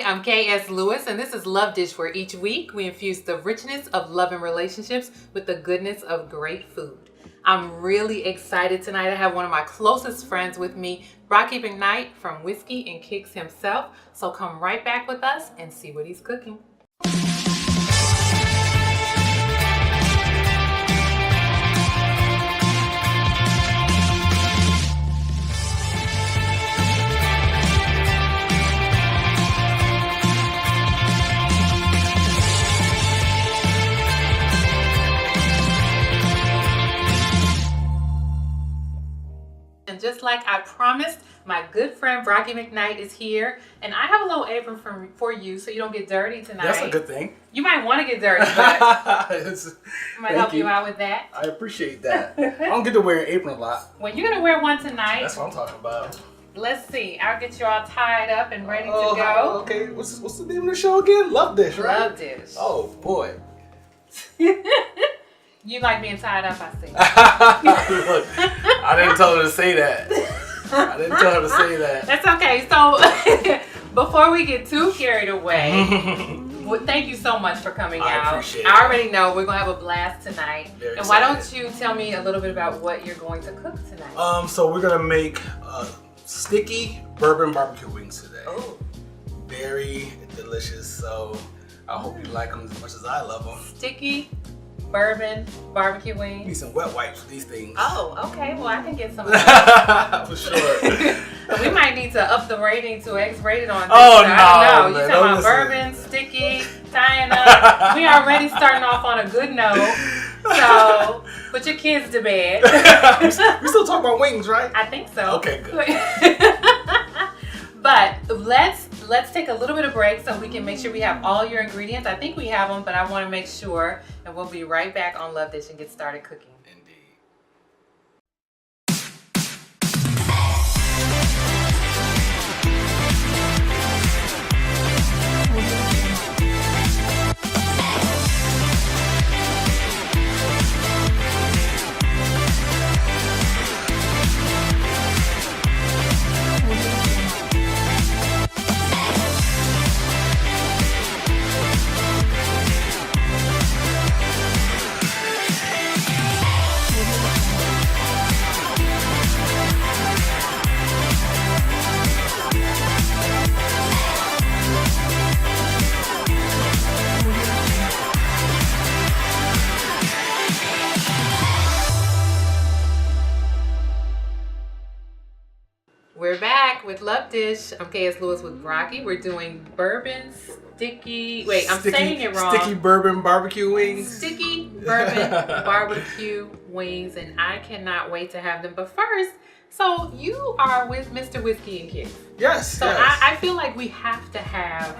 I'm K.S. Lewis, and this is Love Dish, where each week we infuse the richness of love and relationships with the goodness of great food. I'm really excited tonight. I have one of my closest friends with me, Brocky McKnight from Whiskey and Kicks himself. So come right back with us and see what he's cooking. And just like I promised, my good friend Brocky McKnight is here, and I have a little apron for you so you don't get dirty tonight. That's a good thing. You might want to get dirty, but I might help you out with that. I appreciate that. I don't get to wear an apron a lot. Well, you're going to wear one tonight. That's what I'm talking about. Let's see. I'll get you all tied up and ready to go. Okay. What's the name of the show again? Love Dish, right? Love Dish. Oh, boy. You like being tied up, I see. Look, I didn't tell her to say that. I didn't tell her to say that. That's okay. So before we get too carried away, well, thank you so much for coming out. I appreciate it. I already know we're going to have a blast tonight. Very and why excited. don't you tell me a little bit about what you're going to cook tonight? So we're going to make sticky bourbon barbecue wings today. Oh. Very delicious. So I hope you like them as much as I love them. Sticky bourbon barbecue wings. Need some wet wipes for these things. Oh, okay. Well, I can get some of that. For sure. We might need to up the rating to X-rated on this. Oh, so no, I don't know. man, You don't talking about listen. bourbon, sticky, tying up. We already starting off on a good note. So put your kids to bed. We still talking about wings, right? I think so. Okay, good. But let's take a little bit of break so we can make sure we have all your ingredients. I think we have them, but I want to make sure, and we'll be right back on Love Dish and get started cooking. Indeed. We're back with Love Dish. I'm K.S. Lewis with Brocky. We're doing bourbon sticky. Wait, I'm saying it wrong. Sticky bourbon barbecue wings. Sticky bourbon barbecue wings, and I cannot wait to have them. But first, so you are with Mr. Whiskey and Kicks. Yes. So yes. I feel like we have to have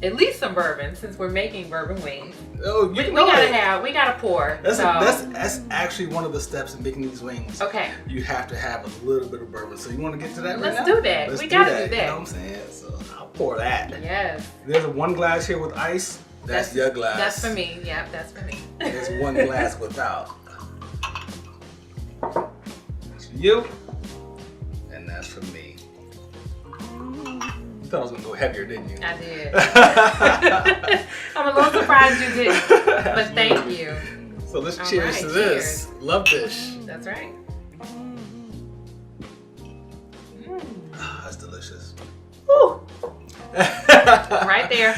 at least some bourbon since we're making bourbon wings. Oh, We gotta pour. That's so. that's actually one of the steps in making these wings. Okay. You have to have a little bit of bourbon. So you want to get to that right now? Let's do that. Let's We gotta do that. You know what I'm saying? So I'll pour that. Yes. There's one glass here with ice. That's your glass. That's for me. Yeah, that's for me. There's one glass without. That's for you. And that's for me. You thought I was gonna go heavier, didn't you? I did. I'm a little surprised you didn't, but thank you. So let's All cheers right, to this. Love Dish. That's right. That's delicious. Woo. Right there.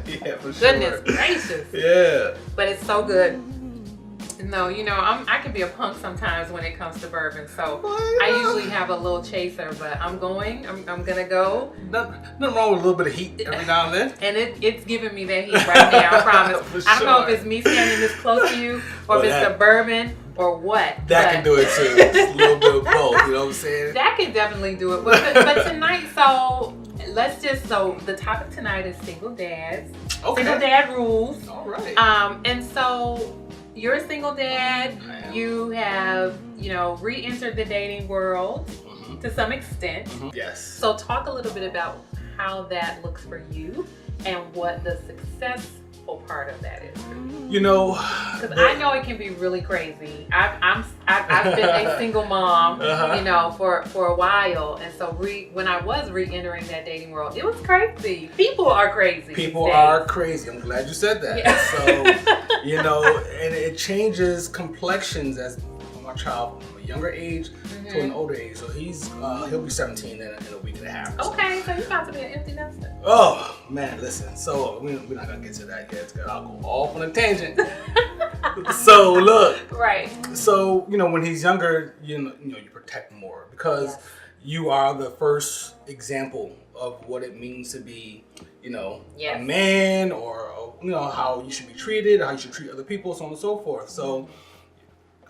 Yeah, for sure. Goodness gracious. Yeah. But it's so good. No, you know, I can be a punk sometimes when it comes to bourbon. So I usually have a little chaser, but I'm gonna go. Nothing wrong with a little bit of heat every now and then. And it's giving me that heat right now, I promise. For I don't know sure. if it's me standing this close to you or if it's the bourbon or what. That can do it too. Just a little bit of both, you know what I'm saying? That can definitely do it. But tonight, so the topic tonight is single dads. Okay. Single dad rules. All right. And so you're a single dad. You have, re-entered the dating world to some extent. Yes. So talk a little bit about how that looks for you and what the successful part of that is for you. You know, because I know it can be really crazy. I've been a single mom, for a while, and so when I was re-entering that dating world, it was crazy. People are crazy. People are crazy. I'm glad you said that. Yeah. So, and it changes complexions as my child from a younger age to an older age. So he'll be 17 in a week and a half. Okay, so you're about to be an empty nester. Oh man, listen. So we're not gonna get to that yet. I'll go off on a tangent. So look. Right. So when he's younger, you protect more because you are the first example of what it means to be, a man, or how you should be treated, how you should treat other people, so on and so forth. So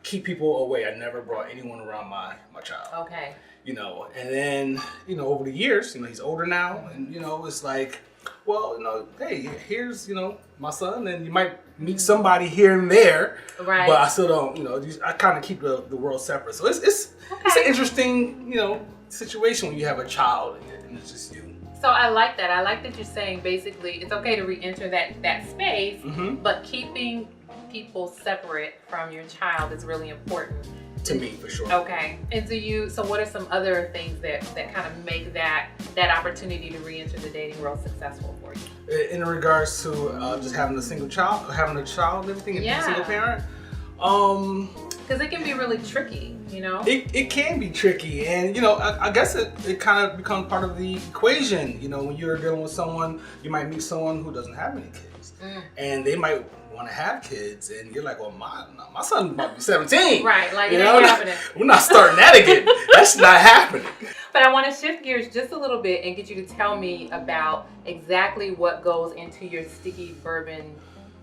keep people away. I never brought anyone around my child. Okay. And then, over the years, he's older now, and, it's like, well, hey, here's, my son, and you might meet somebody here and there, right? But I still don't, I kind of keep the world separate. So it's an interesting, situation when you have a child and it's just you. So I like that. I like that you're saying basically it's okay to re-enter that space, but keeping people separate from your child is really important to me, for sure. Okay. And so what are some other things that kind of make that opportunity to re-enter the dating world successful for you? In regards to just having a child, and everything, and being a single parent, because it can be really tricky, It can be tricky, and I guess it kind of becomes part of the equation. When you're dealing with someone, you might meet someone who doesn't have any kids, and they might want to have kids, and you're like, well, my son might be 17, right? Like, it ain't happening. We're not starting that again. That's not happening. But I want to shift gears just a little bit and get you to tell me about exactly what goes into your sticky bourbon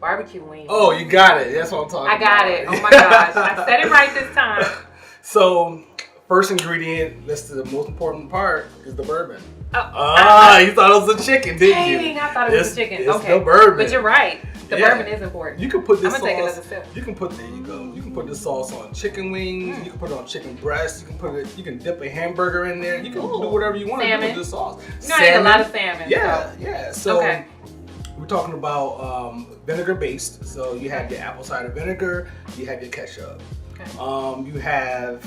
barbecue wings. Oh, you got it. That's what I'm talking about. I got it. Oh my gosh, I said it right this time. So, first ingredient, that's the most important part, is the bourbon. You thought it was a chicken, didn't you? Dang, I thought it was a chicken. It's the bourbon. But you're right. The bourbon is important. You can put this sauce. I'm gonna take another sip. There you go. You can put this sauce on chicken wings. You can put it on chicken breast. You can dip a hamburger in there. You can do whatever you want to do with this sauce. I eat a lot of salmon. Yeah. So we're talking about vinegar based. So you have your apple cider vinegar. You have your ketchup. Okay. You have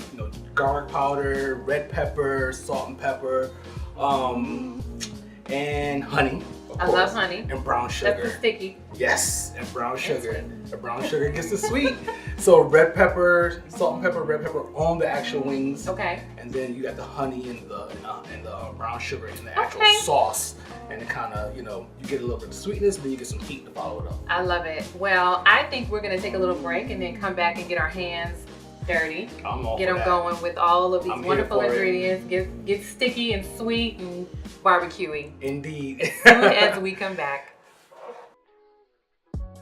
garlic powder, red pepper, salt and pepper, and honey. I love honey. And brown sugar. That's the sticky. Yes, and brown sugar. The brown sugar gets the sweet. So red pepper, salt and pepper, red pepper on the actual wings. Okay. And then you got the honey and the brown sugar in the actual sauce. And it kind of, you get a little bit of sweetness, but you get some heat to follow it up. I love it. Well, I think we're going to take a little break and then come back and get our hands dirty. Get them going with all of these wonderful ingredients. Get sticky and sweet and barbecuing. Indeed. As soon as we come back.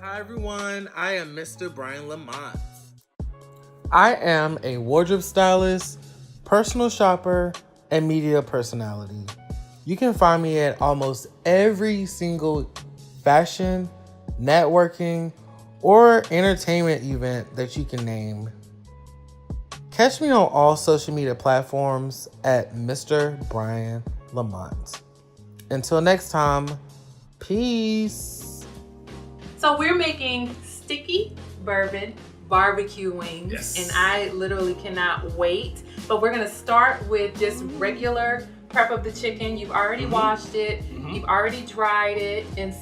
Hi everyone, I am Mr. Brian Lamont. I am a wardrobe stylist, personal shopper, and media personality. You can find me at almost every single fashion, networking, or entertainment event that you can name. Catch me on all social media platforms at Mr. Brian Lamont. Until next time, peace. So we're making sticky bourbon barbecue wings, and I literally cannot wait. But we're gonna start with just regular prep of the chicken. You've already washed it, you've already dried it, and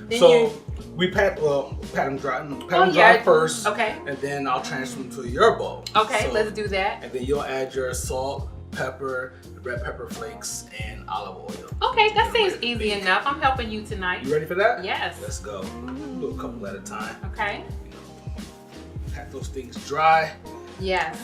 then we pat them dry first. Okay. And then I'll transfer them to your bowl. Okay, let's do that. And then you'll add your salt, pepper, red pepper flakes, and olive oil. Okay, that seems easy enough. I'm helping you tonight. You ready for that? Yes. Let's go. Do a couple at a time. Okay. Pat those things dry. Yes.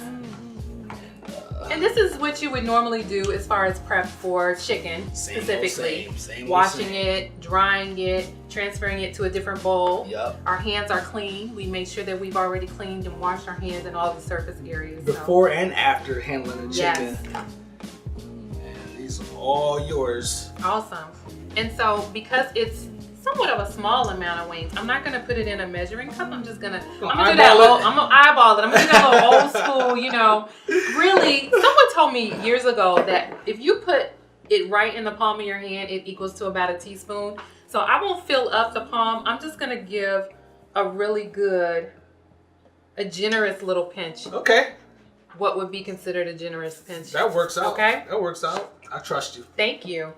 And this is what you would normally do as far as prep for chicken, specifically. Washing it, drying it, transferring it to a different bowl. Yep. Our hands are clean. We make sure that we've already cleaned and washed our hands in all the surface areas. Before and after handling the chicken. Yes. And these are all yours. Awesome. And so because it's somewhat of a small amount of wings, I'm not gonna put it in a measuring cup. I'm gonna do that. I'm gonna eyeball it. I'm gonna do that little old school, Really, someone told me years ago that if you put it right in the palm of your hand, it equals to about a teaspoon. So I won't fill up the palm. I'm just gonna give a really good, a generous little pinch. Okay. What would be considered a generous pinch? That works out. Okay. That works out. I trust you. Thank you.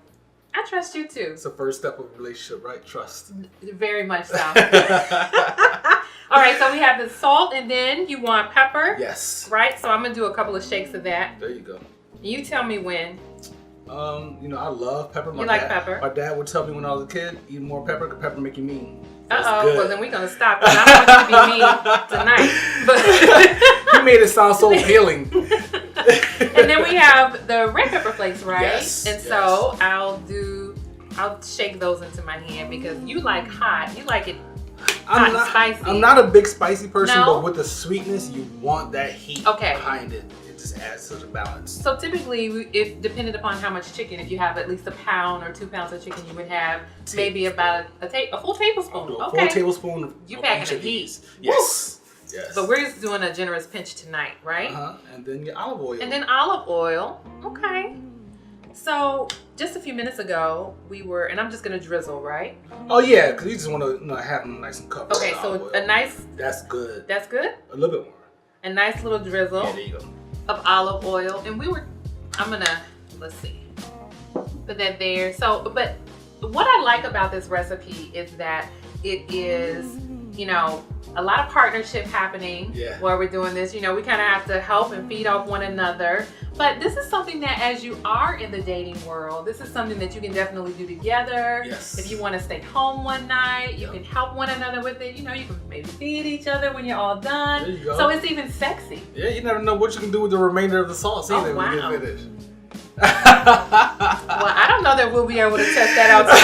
I trust you too. It's the first step of a relationship, right? Trust. Very much so. All right, so we have the salt, and then you want pepper. Yes. Right? So I'm going to do a couple of shakes of that. There you go. You tell me when. I love pepper. You like pepper? My dad would tell me when I was a kid, eat more pepper because pepper make you mean. Well then we're going to stop because I don't want you to be mean tonight. But you made it sound so appealing. And then we have the red pepper flakes, right? Yes. And so I'll shake those into my hand because you like hot. You like it hot and spicy. I'm not a big spicy person, No? but with the sweetness, you want that heat behind it. It just adds such a balance. So typically, if depending upon how much chicken, if you have at least a pound or 2 pounds of chicken, you would have maybe about a full tablespoon. A full tablespoon of you packing the heat. Yes. Yes. But we're just doing a generous pinch tonight, right? And then your olive oil. And then olive oil. Okay. So just a few minutes ago, and I'm just gonna drizzle, right? Oh yeah, because you just want to have them nice and covered. Okay, so a nice. That's good. That's good. A little bit more. A nice little drizzle. Yeah, there you go. Of olive oil, and let's see, put that there. So, but what I like about this recipe is that it is, a lot of partnership happening while we're doing this. We kind of have to help and feed off one another. But this is something that, as you are in the dating world, this is something that you can definitely do together. Yes. If you want to stay home one night, you can help one another with it. You can maybe feed each other when you're all done. There you go. So it's even sexy. Yeah, you never know what you can do with the remainder of the sauce either when you get finished. Well, I don't know that we'll be able to test that out tonight,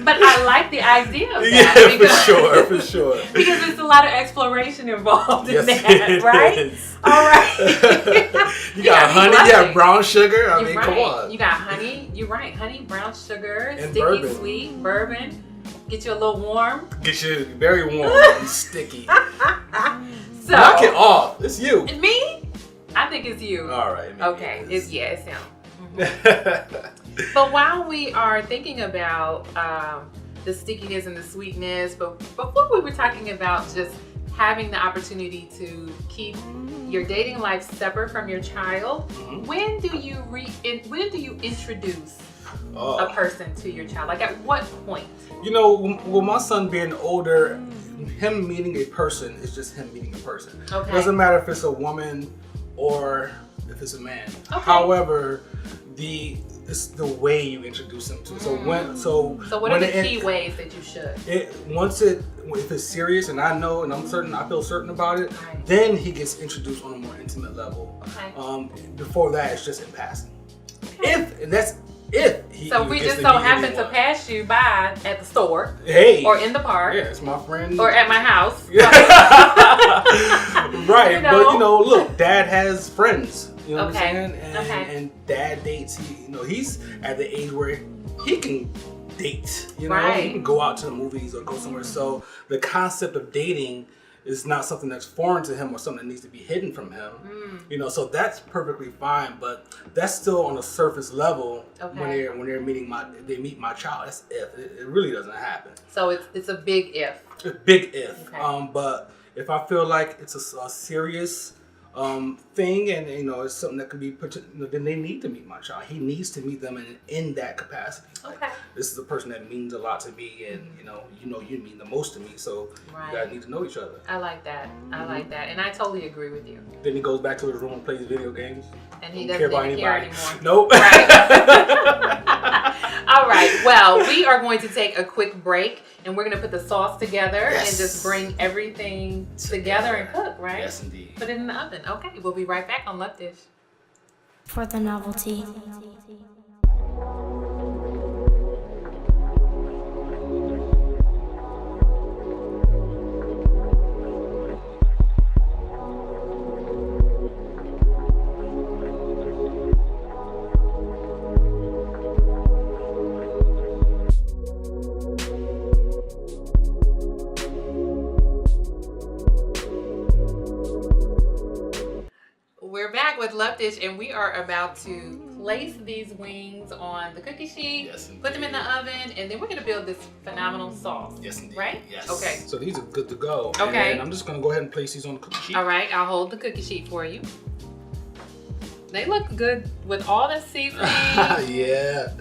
but I like the idea of that. Yeah, because, for sure. Because there's a lot of exploration involved in that, it right? is. All right. you got honey, you got brown sugar. I mean, come on. You got honey. You're right. Honey, brown sugar, and sticky, bourbon. sweet, bourbon. Get you a little warm. Get you very warm and sticky. So, knock it off. It's you. Me? I think it's you. All right. Okay. It's him. But while we are thinking about the stickiness and the sweetness, but before we were talking about just having the opportunity to keep your dating life separate from your child, when do you introduce a person to your child? Like at what point? With my son being older, him meeting a person is just him meeting a person. Okay. It doesn't matter if it's a woman or if it's a man. Okay. However, it's the way you introduce them to. So what are the key ways that you should? If it's serious and I know and I feel certain about it, then he gets introduced on a more intimate level. Okay. Before that, it's just in passing. Okay. If he so we just so happen to pass you by at the store, or in the park, yeah, it's my friend, or at my house, right? But look, Dad has friends. You know what I'm saying? And Dad dates. He's at the age where he can date. He can go out to the movies or go somewhere. So the concept of dating is not something that's foreign to him or something that needs to be hidden from him. So that's perfectly fine, but that's still on a surface level when they meet my child. That's if. It really doesn't happen. So it's a big if. A big if. Okay. But if I feel like it's a serious thing and it's something that can be then they need to meet my child. He needs to meet them in that capacity. Okay. This is a person that means a lot to me, and you mean the most to me, so you guys need to know each other. I like that. I like that, and I totally agree with you. Then he goes back to his room and plays video games. And he doesn't even care anymore. Nope. Right. All right. Well, we are going to take a quick break, and we're going to put the sauce together and just bring everything together and cook, right? Yes, indeed. Put it in the oven. Okay. We'll be right back on Love Dish. For the novelty. We're back with Love Dish, and we are about to place these wings on the cookie sheet, Yes, put them in the oven, and then we're gonna build this phenomenal sauce. Yes, indeed. Right? Yes. Okay. So these are good to go. Okay. And I'm just gonna go ahead and place these on the cookie sheet. All right, I'll hold the cookie sheet for you. They look good with all the seasoning. Yeah.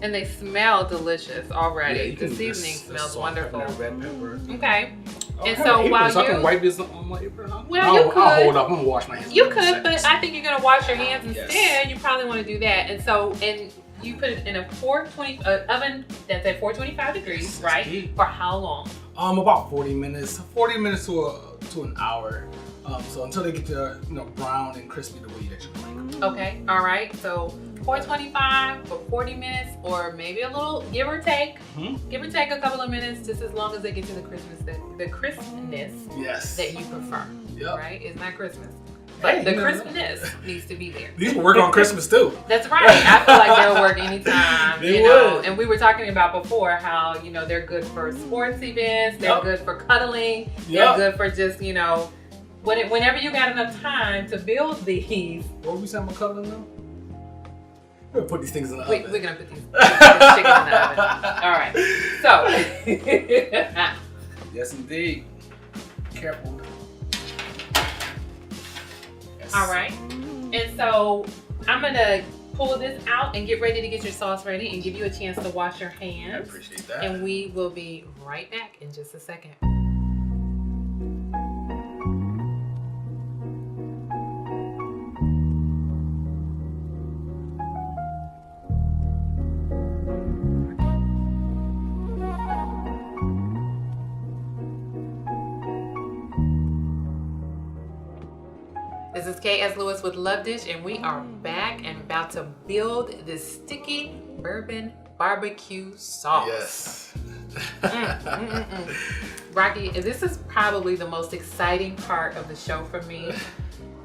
And they smell delicious already. Yeah, you The can seasoning just smells salt, pepper, wonderful. red pepper. Okay. Oh, And I have so an apron, while so I you can wipe this on my apron, huh? Well, you could. I'll hold up. I'm gonna wash my hands. You in a could, second. but I think you're gonna wash your hands instead. Yes. You probably want to do that. And so, and you put it in a 420 oven that's at 425 degrees, Yes, right? indeed. For how long? About 40 minutes. 40 minutes to an hour. So until they get to brown and crispy the way that you like. Okay. All right. So 425 for 40 minutes, or maybe a little, give or take a couple of minutes, just as long as they get to the crispness Yes. that you prefer. Yep. Right? It's not Christmas, but Hey, the you know. crispness needs to be there. These will work on Christmas too. That's right. I feel like they'll work anytime. They you know, would. and we were talking about before how they're good for sports events. They're Yep. good for cuddling. Yep. They're good for just whenever you got enough time to build these. What were we saying about cuddling now? We're gonna put these things in the oven. We're gonna put this chicken in the oven. All right. So. Yes, indeed. Careful. Yes. All right. And so I'm gonna pull this out and get ready to get your sauce ready and give you a chance to wash your I hands. appreciate that. And we will be right back in just a second. This is K.S. Lewis with Love Dish, and we are back and about to build this sticky bourbon barbecue sauce. Yes. Brocky, this is probably the most exciting part of the show for me.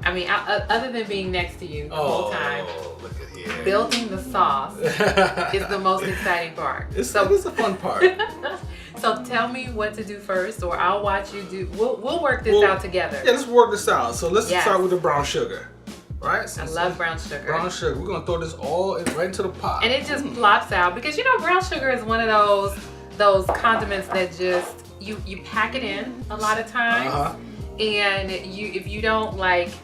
I mean, other than being next to you the whole time, look at here. building the sauce is the most exciting part. It's a fun part. So tell me what to do first, or I'll watch you do. We'll work this out together. Yeah, let's work this out. So let's Yes. start with the brown sugar, right? So I love brown sugar. brown sugar. We're gonna throw this all right into the pot. And it just plops out because brown sugar is one of those condiments that just you pack it in a lot of times, and if you don't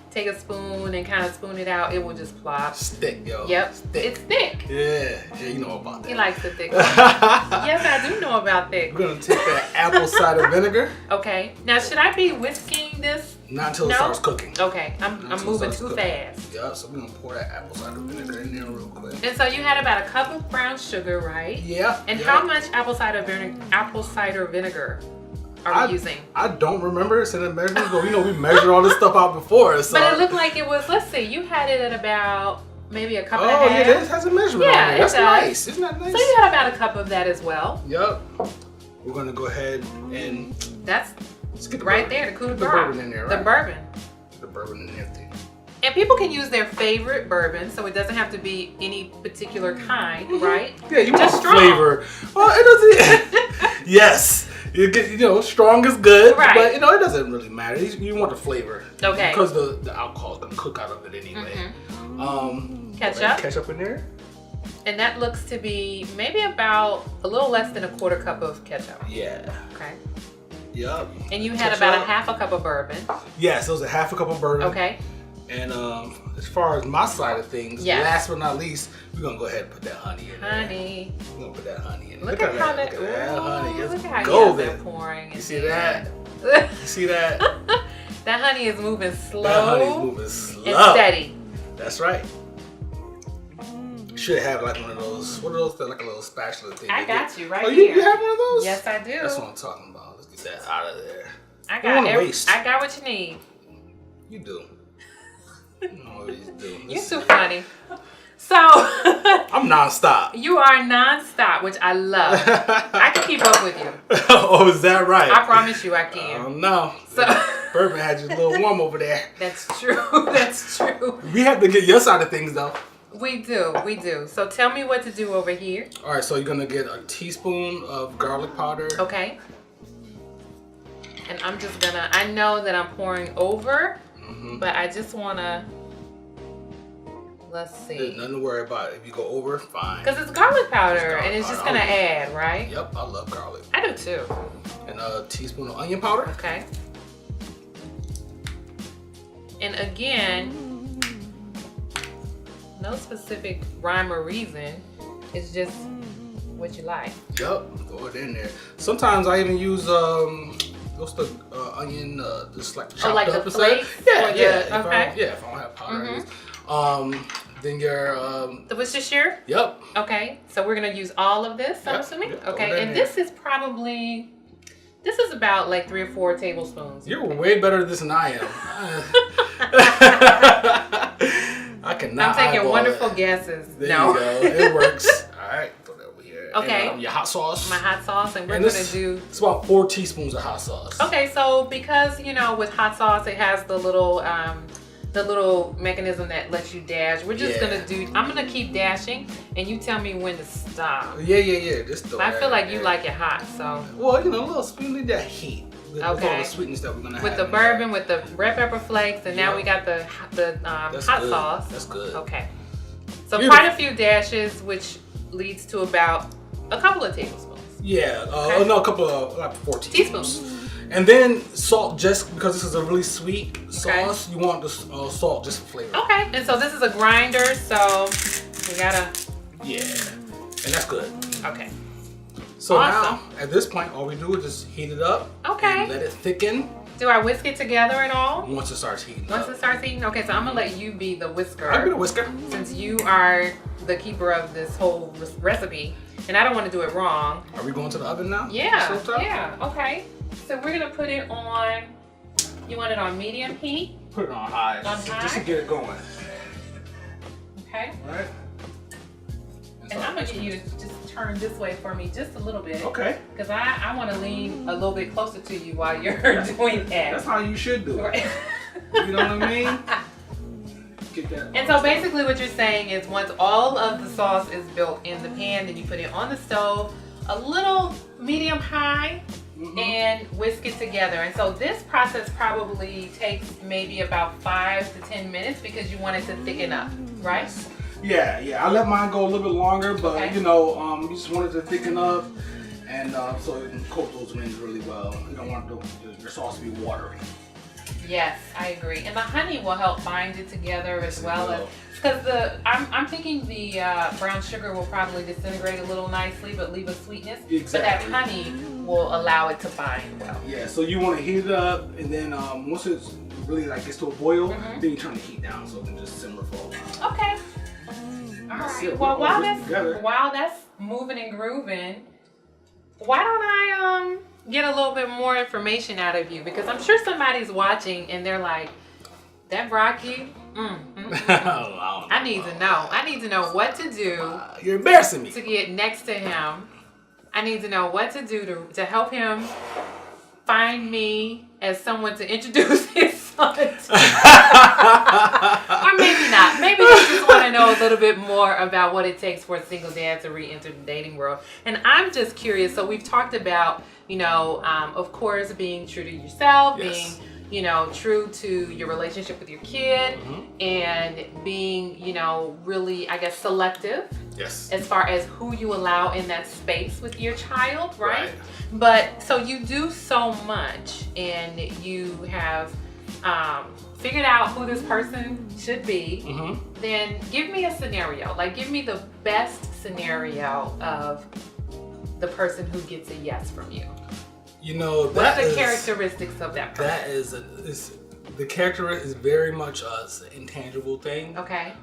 take a spoon and kind of spoon it out, it will just plop. Stick, yo. Yep, Stick. it's thick. Yeah, you know about that. He likes the thick. Yes, I do know about thick. We're gonna take that apple cider vinegar. Okay, now should I be whisking this? Not until it starts cooking. Okay, I'm Not until it moving starts too cooking. fast. Yeah, so we're gonna pour that apple cider vinegar in there real quick. And so you had about a cup of brown sugar, right? Yeah. And yeah. how much apple cider vinegar are we using? I don't remember it's in the measurements, but we measured all this stuff out before. So. But it looked like it was, let's see, you had it at about maybe a cup and a half. Oh, yeah, this has a measurement Yeah, on there. it That's does. nice. Isn't that nice? So you had about a cup of that as well. Yep. We're gonna go ahead and That's let's get the right bourbon. there, the coup de Get the grace. bourbon in there, The right? bourbon. Get the bourbon in there too. And people can use their favorite bourbon, so it doesn't have to be any particular kind, right? Yeah, you Just want strong. flavor. Well, it doesn't. Yes, you get strong is good, Right. but it doesn't really matter. You want the flavor, Okay. because the alcohol is gonna cook out of it anyway. Ketchup. Ketchup in there. And that looks to be maybe about a little less than a quarter cup of ketchup. Yeah. Okay. Yup. And you had Ketchup. about a half a cup of bourbon. Yes, it was a half a cup of bourbon. Okay. And as far as my side of things, Yes. last but not least, we're gonna go ahead and put that honey in there. Honey. We're gonna put that honey in there. Look at how that, Look at that honey. look It's at how golden. they're pouring. You see that? that? You see that? That honey is moving slow That honey's moving slow. and steady. That's right. Should have like one of those. What are those? Like a little spatula thing. I got you right Oh, here. you have one of those? Yes, I do. That's what I'm talking about. Let's get that out of there. I don't wanna got waste. I got what you need. You do. You always do. You're too funny. So I'm nonstop. you are nonstop, which I love. I can keep up with you. Oh, is that right? I promise you I can. Oh no. So Bourbon had you a little warm over there. that's true. That's true. We have to get your side of things though. We do. So tell me what to do over here. All right, so you're gonna get a teaspoon of garlic powder. Okay. And I'm just gonna, I know that I'm pouring over, but I just wanna Let's see. There's nothing to worry about. If you go over, fine. Because it's garlic powder, Garlic and it's just powder. gonna add, right? Yep, I love garlic. I do too. And a teaspoon of onion powder. Okay. And again, no specific rhyme or reason. It's just what you like. Yep, throw it in there. Sometimes I even use what's the onion just like chopped like up the and stuff. flakes? Yeah, Or yeah. okay. If I don't have powder, at least. Then your The Worcestershire? Yep. Okay, so we're gonna use all of this, I'm Yep, assuming? yep, throw Okay, that and in this is probably, this is about like 3 or 4 tablespoons. You're way better at this than I am. I cannot. I'm taking eyeball wonderful it. guesses. There No. you go. It works. All right, throw that over here. Okay. And, your hot sauce. My hot sauce, and we're And gonna this- do. It's about 4 teaspoons of hot sauce. Okay, so because you know with hot sauce it has the little mechanism that lets you dash. We're just Yeah. gonna do. I'm gonna keep dashing, and you tell me when to stop. Yeah. Just throw I that feel like in you there. like it hot, so Well, you know, a little spoon need that heat. With all Okay. the sweetness that we're gonna with have. the in there. bourbon, with the red pepper flakes, and now Yeah. we got the That's hot good. sauce. That's good. Okay, so Beautiful. quite a few dashes, which leads to about a couple of tablespoons. Yeah. Okay. No, a couple of like 4 teaspoons. Teaspoons. And then salt, just because this is a really sweet Okay. sauce, you want the salt just for flavor. Okay, and so this is a grinder, so we gotta. Yeah. And that's good. Okay. So Awesome. now, at this point, all we do is just heat it up. Okay. And let it thicken Do I whisk it together at all? once it starts heating Once up. it starts eating? Okay, so I'm gonna let you be the whisker. I'll be the whisker. Since you are the keeper of this whole recipe, and I don't want to do it wrong. Are we going to the oven now? Yeah, Stovetop? yeah, okay. So we're gonna put it on, you want it on medium heat, Put it on high. On Just high? to get it going. okay? Right? And I'm gonna get you to just turn this way for me just a little bit. Okay. Because I want to lean a little bit closer to you while you're doing That's that. how you should do it. Right. You know what I mean? Get that. And so basically what you're saying is once all of the sauce is built in the pan, then you put it on the stove, a little medium high, and whisk it together. And so this process probably takes maybe about 5 to 10 minutes because you want it to thicken up, right? Yeah. I let mine go a little bit longer, but Okay. you know, you just want it to thicken up, and so it can coat those wings really well. You don't want your sauce to be watery. Yes, I agree. And the honey will help bind it together as Yes, it well as will. because I'm thinking the brown sugar will probably disintegrate a little nicely, but leave a sweetness. Exactly. But that honey will allow it to bind well. Yeah, so you want to heat it up, and then once it's really like gets to a boil, Mm-hmm. then you turn the heat down so it can just simmer for a while. Okay. All That's right. it. Well, We're all whisked together. while that's moving and grooving, why don't I get a little bit more information out of you? Because I'm sure somebody's watching and they're like, that Brocky. I need to know. I need to know what to do You're embarrassing me. to get next to him. I need to know what to do to help him find me as someone to introduce his son to. Or maybe not. Maybe you just want to know a little bit more about what it takes for a single dad to re-enter the dating world. And I'm just curious. So we've talked about, you know, of course, being true to yourself, Yes. being, you know, true to your relationship with your kid, and being, you know, really, I guess, selective Yes. as far as who you allow in that space with your child, right? Right. But so you do so much, and you have figured out who this person should be. Then give me a scenario. Like, give me the best scenario of the person who gets a yes from you. You know, What that are the is- characteristics of that person? That is the character is very much an intangible thing. Okay.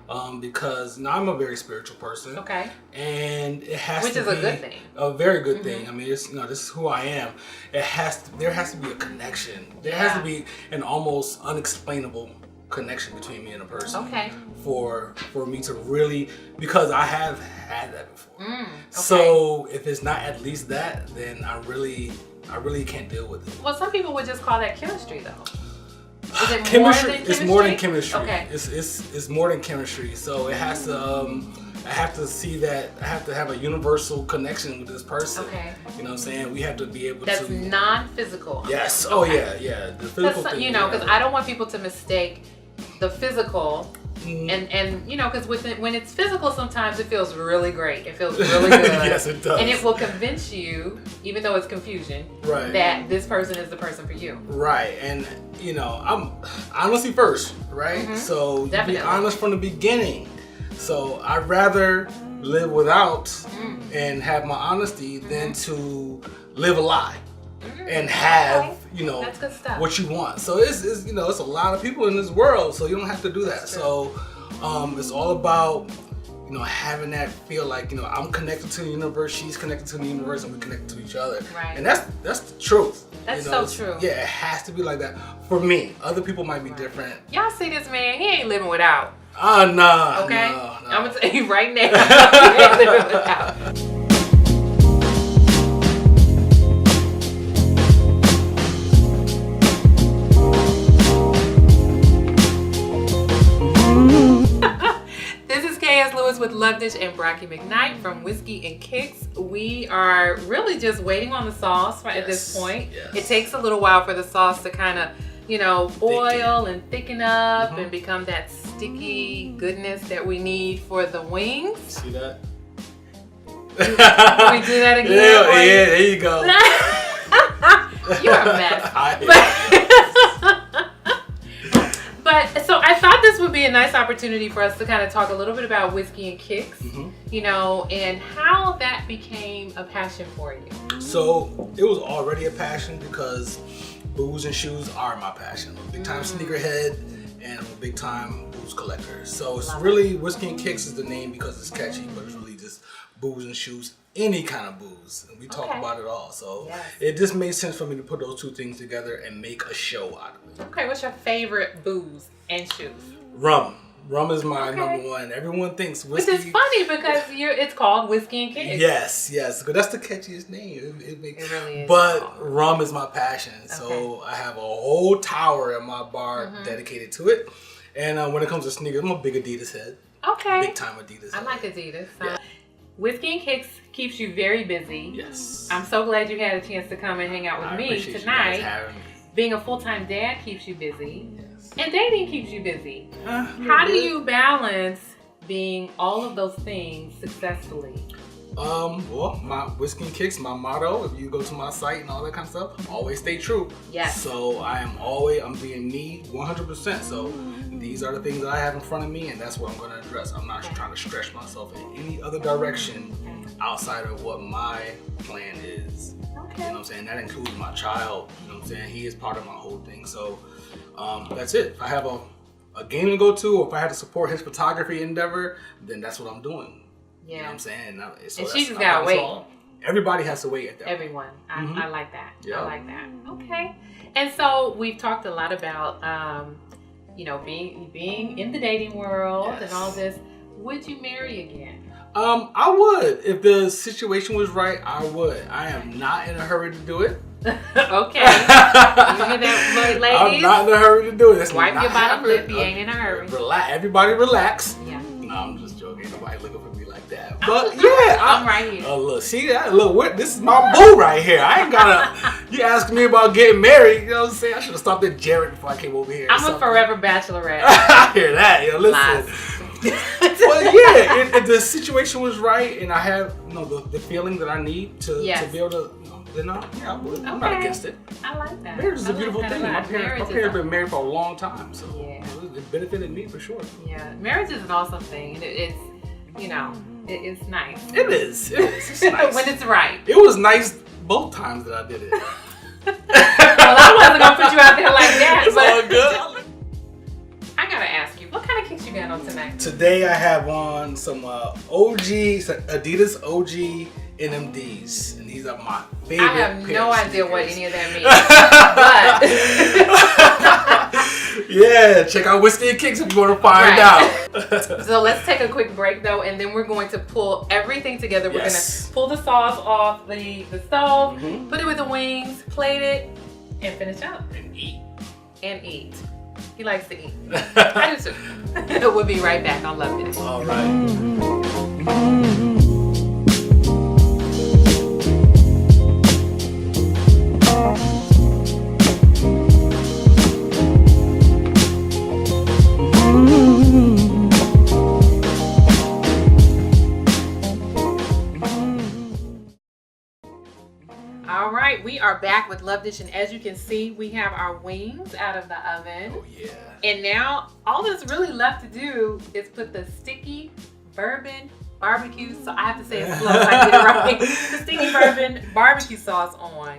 Because now I'm a very spiritual person. Okay. And it has Which to is be a good thing. A very good thing. I mean, it's, you know, this is who I am. There has to be a connection. There has to Yeah. be an almost unexplainable connection between me and a person. Okay. For me to really, because I have had that before. Okay. So if it's not at least that, then I really can't deal with it. Well, some people would just call that chemistry, though. Is it Chemistry. more than It's more than chemistry. Okay. It's more than chemistry. So it has to. I have to see that. I have to have a universal connection with this person. Okay. You know what I'm saying? We have to be able That's to. non-physical. Yes. Oh Okay. yeah. The physical That's, thing. you know, because yeah. I don't want people to mistake the physical And you know, because when it's physical, sometimes it feels really great. It feels really good. Yes, it does. And it will convince you, even though it's confusion, right, that this person is the person for you. Right. And you know, I'm honesty first, right? Mm-hmm. So you Definitely. be honest from the beginning. So I'd rather live without and have my honesty than to live a lie and have, you know, that's good stuff. what you want. So it's you know, it's a lot of people in this world, so you don't have to do that. So it's all about, you know, having that feel like, you know, I'm connected to the universe, she's connected to the universe, and we're connected to each other. Right. And that's the truth. That's you know, so true. Yeah, it has to be like that. For me, other people might be different. Y'all see this man? He ain't living without. Oh, no. Okay? No. I'm going to tell you right now. He ain't living without. This is K.S. Lewis with Love Dish and Brocky McKnight from Whiskey and Kicks. We are really just waiting on the sauce at this point. Yes. It takes a little while for the sauce to kind of, you know, boil and thicken up and become that sticky goodness that we need for the wings. See that? Can we do that again? Yeah, there you go. You're a mess. But so I thought this would be a nice opportunity for us to kind of talk a little bit about Whiskey and Kicks, you know, and how that became a passion for you. So it was already a passion because booze and shoes are my passion. I'm a big time sneakerhead and I'm a big time booze collector. So it's really Whiskey and Kicks is the name because it's catchy, but it's really just booze and shoes, any kind of booze. And we talk about it all. So it just made sense for me to put those two things together and make a show out of it. Okay, what's your favorite booze and shoes? Rum. Rum is my number one. Everyone thinks whiskey. Which is funny because it's called Whiskey and Kicks. Yes, because that's the catchiest name. It really is. But rum is my passion, so I have a whole tower in my bar dedicated to it. And when it comes to sneakers, I'm a big Adidas head. Okay. Big time Adidas head. I like Adidas. Whiskey and Kicks keeps you very busy. Yes. I'm so glad you had a chance to come and hang out with me tonight. You guys having me. Being a full-time dad keeps you busy. Yes. And dating keeps you busy. How do you balance being all of those things successfully? Well, my Whiskey and Kicks, my motto, if you go to my site and all that kind of stuff, always stay true. Yes. So I'm being me 100%. So these are the things that I have in front of me and that's what I'm going to address. I'm not trying to stretch myself in any other direction outside of what my plan is. You know what I'm saying? That includes my child. You know what I'm saying? He is part of my whole thing. So that's it. If I have a game to go to or if I have to support his photography endeavor, then that's what I'm doing. Yeah. You know what I'm saying? So and she just gotta wait. Everybody has to wait at that. Everyone. I like that. Yep. I like that. Okay. And so we've talked a lot about, you know, being in the dating world and all this. Would you marry again? I would. If the situation was right, I would. I am not in a hurry to do it. Okay. You hear that, ladies? I'm not in a hurry to do it. That's wipe not your bottom happening. lip. You ain't in a hurry. Relax. Everybody relax. Yeah. No, I'm just joking. Nobody looking for me like that. But I'm right here. Look, see that? Look, this is my boo right here. I ain't gotta. You asking me about getting married? You know what I'm saying? I should have stopped at Jared before I came over here. I'm a forever bachelorette. I hear that. Yo, listen. Well, yeah, if the situation was right and I have, you know, the feeling that I need to be able to, you know, then I would. I'm not against it. I like that. Marriage is a beautiful thing. My parents have been married for a long time, so yeah, it benefited me for sure. Yeah, marriage is an awesome thing. It's, you know, it's nice. It is. It's nice. When it's right. It was nice both times that I did it. Well, I wasn't gonna put you out there like that. It's but all good. I gotta ask you, what kind of kicks you got on tonight? Today I have on some Adidas OG NMDs, and these are my favorite. I have no idea what any of that means. But yeah, check out Whiskey and Kicks if you want to find out. So let's take a quick break though, and then we're going to pull everything together. We're gonna pull the sauce off the stove, put it with the wings, plate it, and finish up. And eat. He likes to eat. I do too. We'll be right back on Love Dish. All right. back with Love Dish, and as you can see, we have our wings out of the oven. Oh yeah. And now all that's really left to do is put the sticky bourbon barbecue. So I have to say it slow so I get it right. The sticky bourbon barbecue sauce on.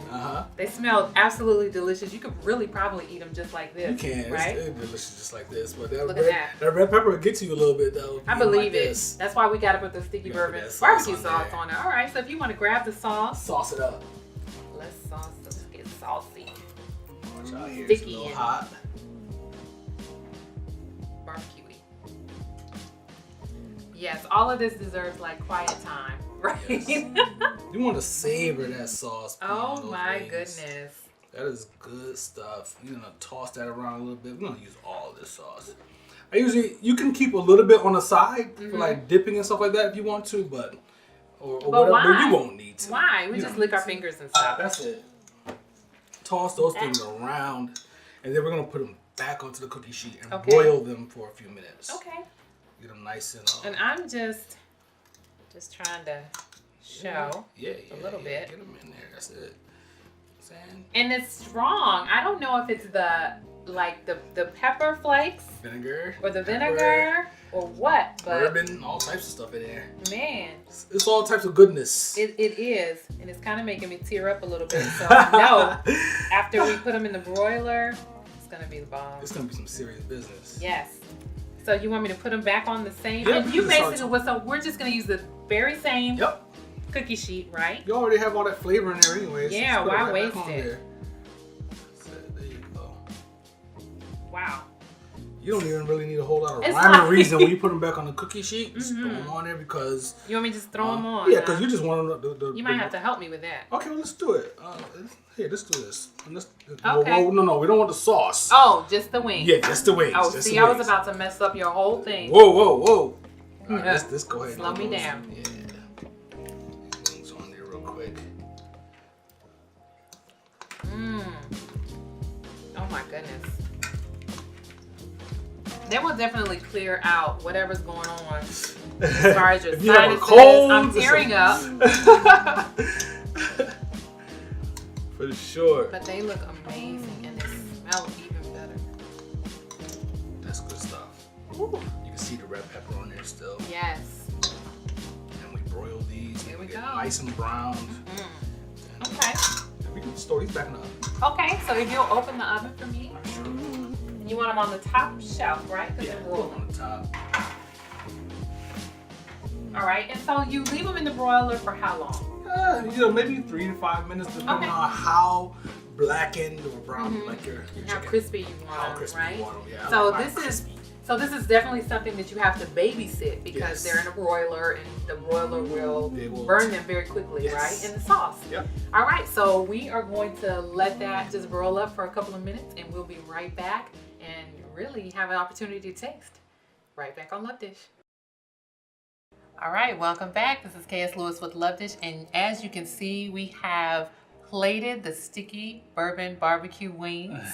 They smell absolutely delicious. You could really probably eat them just like this. You can, right? It's delicious just like this. But that Look at that red pepper gets you a little bit though. I believe like it. This. That's why we got to put the sticky bourbon barbecue sauce on it. All right, so if you want to grab the sauce it up. Let's get saucy. Watch out here. Sticky It's a little and hot. Barbecue-y. Yes, all of this deserves like quiet time, right? Yes. You want to savor that sauce. Oh my goodness. That is good stuff. You're gonna toss that around a little bit. We're gonna use all of this sauce. You can keep a little bit on the side for like dipping and stuff like that if you want to, but whatever. Why? But you won't need to. Why? We just lick our fingers and stuff. That's it. Toss those things around, and then we're gonna put them back onto the cookie sheet and boil them for a few minutes. Okay. Get them nice and. And I'm just trying to show a little bit. Get them in there. That's it. And it's strong. I don't know if it's the pepper flakes, vinegar, or the vinegar, or what, but bourbon, all types of stuff in there. Man, it's all types of goodness. It is, and it's kind of making me tear up a little bit. So I know after we put them in the broiler, it's gonna be the bomb. It's gonna be some serious business. Yes. So you want me to put them back on the same? Yep, And you basically, so we're just gonna use the very same cookie sheet, right? You already have all that flavor in there anyway. Yeah, so why waste it? There you go. Wow. You don't even really need a whole lot of rhyme or reason when you put them back on the cookie sheet. Just throw them on there because... You want me to just throw them on? Yeah, because you just want them to... You might have to help me with that. Okay, well, let's do it. Here, let's do this. Okay. No, we don't want the sauce. Oh, just the wings. Yeah, just the wings. Oh, just see, the I wings. was about to mess up your whole thing. Whoa. All right, let's go ahead. Slow me down. Yeah. Wings on there real quick. Oh my goodness. That will definitely clear out whatever's going on as far as your sinuses. I'm tearing up. For sure. But they look amazing and they smell even better. That's good stuff. Ooh. You can see the red pepper on there still. Yes. And we broil these. Here we get go. Nice and browned. Okay. We can store these back in the oven. Okay, so if you'll open the oven for me. Sure. And you want them on the top shelf, right? Because they're rolling. On the top. All right, and so you leave them in the broiler for how long? Maybe 3 to 5 minutes, depending on how blackened or brown, like your how chicken. crispy you want How them, crispy right? you want them, yeah. So this is definitely something that you have to babysit because they're in a broiler and the broiler will burn them very quickly, right? In the sauce. Yep. All right, so we are going to let that just broil up for a couple of minutes and we'll be right back and really have an opportunity to taste. Right back on Love Dish. All right, welcome back. This is KS Lewis with Love Dish, and as you can see, we have plated the sticky bourbon barbecue wings.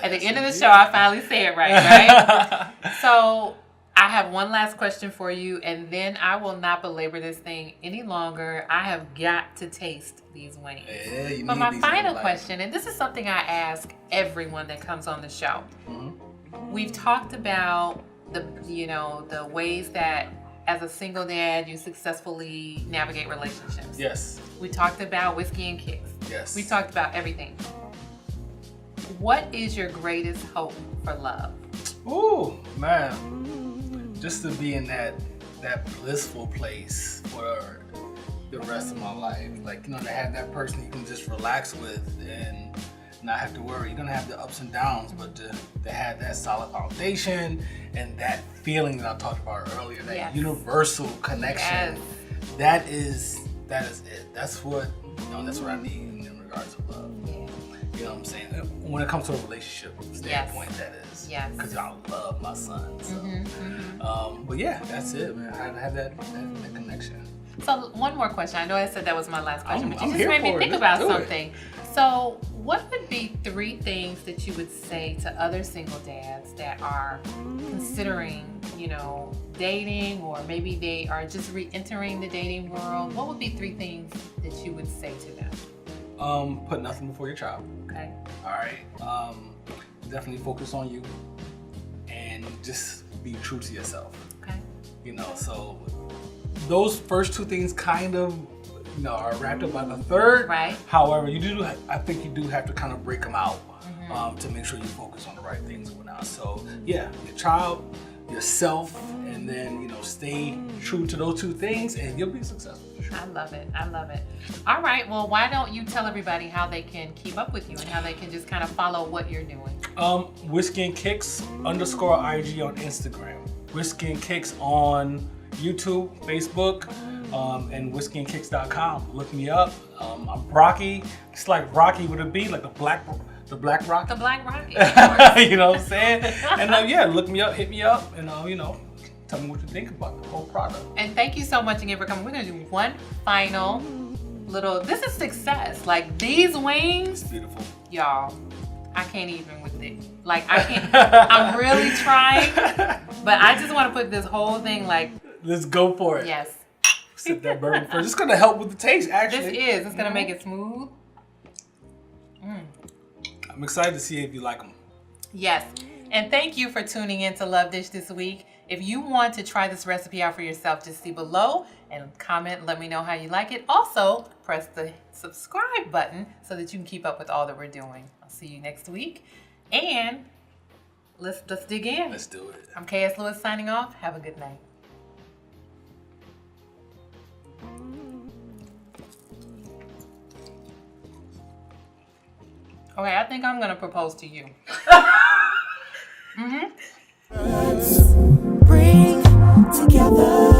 At the end of the show, I finally say it right? So I have one last question for you, and then I will not belabor this thing any longer. I have got to taste these wings. Yeah, but my final question, and this is something I ask everyone that comes on the show. We've talked about the ways that as a single dad, you successfully navigate relationships. Yes. We talked about whiskey and kicks. Yes. We talked about everything. What is your greatest hope for love? Ooh, man. Just to be in that blissful place for the rest of my life. Like, to have that person you can just relax with and not have to worry. You're gonna have the ups and downs, but to have that solid foundation and that feeling that I talked about earlier, that universal connection, that is it. That's what I need in regards to love. You know what I'm saying? When it comes to a relationship standpoint, that is. Yes. Because I love my son. So. But yeah, that's it, man. I have that connection. So one more question. I know I said that was my last question, but you just made me think about something. So what would be 3 things that you would say to other single dads that are considering, dating, or maybe they are just re-entering the dating world? What would be 3 things that you would say to them? put nothing before your child. Okay. All right. Definitely focus on you, and just be true to yourself. Okay. You know, so those first two things kind of, you know, are wrapped up by the third. Right. However, I think you do have to kind of break them out to make sure you focus on the right things and whatnot. So yeah, your child, yourself, and then, you know, stay true to those two things, and you'll be successful. I love it. I love it. All right. Well, why don't you tell everybody how they can keep up with you and how they can just kind of follow what you're doing? Whiskey and Kicks _ IG on Instagram. Whiskey and Kicks on YouTube, Facebook, and whiskeyandkicks.com. Look me up. I'm Brocky. It's like Rocky with a B, like the black Rocky. The Black Rocky. You know what I'm saying? And yeah, look me up, hit me up, and you know, tell me what you think about the whole product. And thank you so much again for coming. We're gonna do one final little. This is success. Like these wings, It's beautiful, y'all. I can't even with it. Like I can't. I'm really trying, but I just want to put this whole thing like. Let's go for it. Yes. Sip that bourbon first. It's gonna help with the taste, actually. It's gonna make it smooth. I'm excited to see if you like them. Yes. And thank you for tuning in to Love Dish this week. If you want to try this recipe out for yourself, just see below and comment. Let me know how you like it. Also, press the subscribe button so that you can keep up with all that we're doing. I'll see you next week. And let's dig in. Let's do it. I'm KS Lewis signing off. Have a good night. Okay, I think I'm gonna propose to you. Let's bring together.